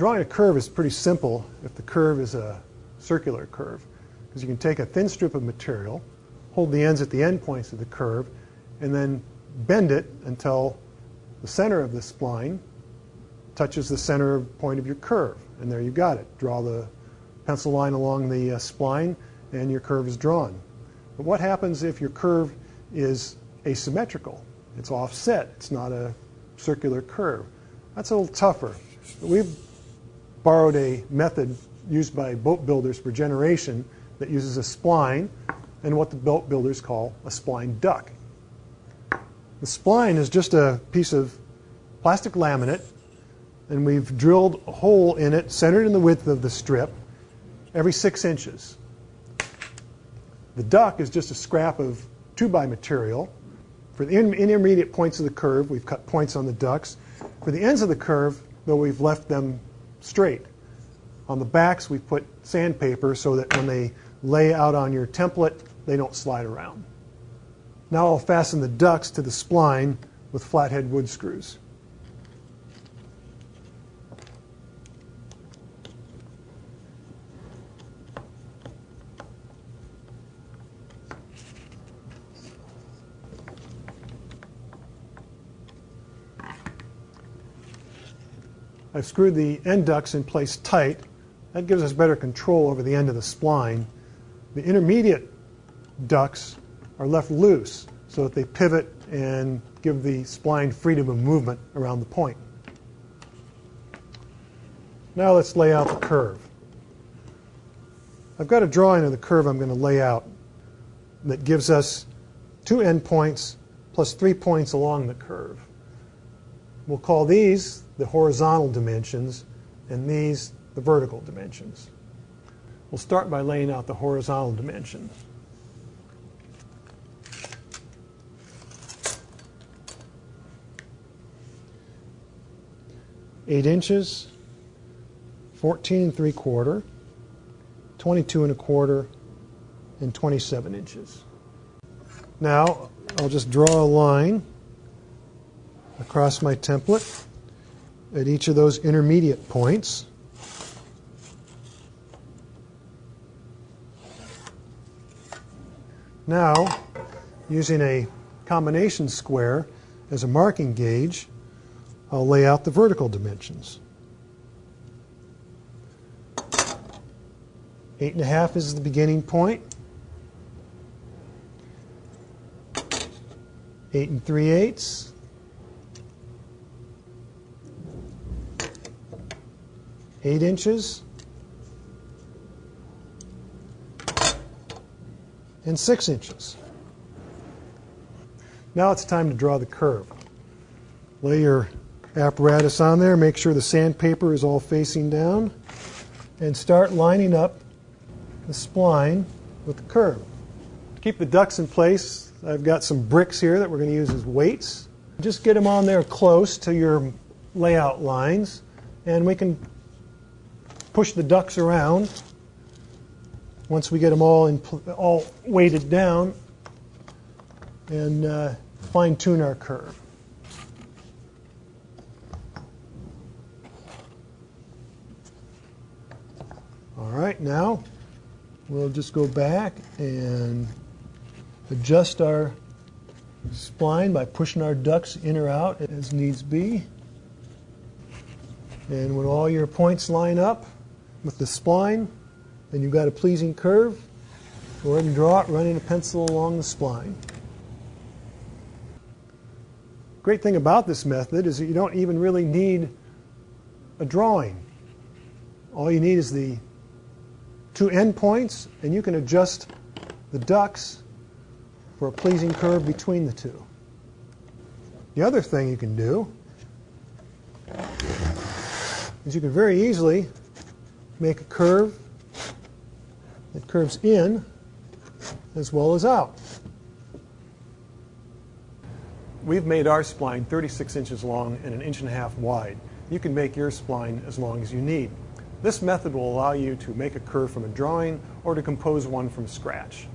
Drawing a curve is pretty simple if the curve is a circular curve, because you can take a thin strip of material, hold the ends at the end points of the curve, and then bend it until the center of the spline touches the center point of your curve. And there you got it. Draw the pencil line along the spline and your curve is drawn. But what happens if your curve is asymmetrical? It's offset. It's not a circular curve. That's a little tougher. But we've borrowed a method used by boat builders for generation that uses a spline and what the boat builders call a spline duck. The spline is just a piece of plastic laminate, and we've drilled a hole in it centered in the width of the strip every 6 inches. The duck is just a scrap of 2x material. For the intermediate points of the curve, we've cut points on the ducks. For the ends of the curve, though, we've left them straight. On the backs, we've put sandpaper so that when they lay out on your template, they don't slide around. Now I'll fasten the ducks to the spline with flathead wood screws. I've screwed the end ducts in place tight. That gives us better control over the end of the spline. The intermediate ducts are left loose so that they pivot and give the spline freedom of movement around the point. Now let's lay out the curve. I've got a drawing of the curve I'm going to lay out that gives us 2 end points plus 3 points along the curve. We'll call these the horizontal dimensions and these the vertical dimensions. We'll start by laying out the horizontal dimensions. Eight inches, 14 3/4, 22 1/4, and 27 inches. Now I'll just draw a line across my template at each of those intermediate points. Now, using a combination square as a marking gauge, I'll lay out the vertical dimensions. 8 1/2 is the beginning point. 8 3/8. 8 inches, and 6 inches. Now it's time to draw the curve. Lay your apparatus on there, make sure the sandpaper is all facing down, and start lining up the spline with the curve. To keep the ducks in place, I've got some bricks here that we're going to use as weights. Just get them on there close to your layout lines, and we can push the ducks around. Once we get them all weighted down, and fine-tune our curve. All right, now we'll just go back and adjust our spline by pushing our ducks in or out as needs be. And when all your points line up with the spline, then you've got a pleasing curve. Go ahead and draw it, running a pencil along the spline. Great thing about this method is that you don't even really need a drawing. All you need is the 2 end points, and you can adjust the ducks for a pleasing curve between the two. The other thing you can do is you can very easily make a curve that curves in as well as out. We've made our spline 36 inches long and 1.5 inches wide. You can make your spline as long as you need. This method will allow you to make a curve from a drawing or to compose one from scratch.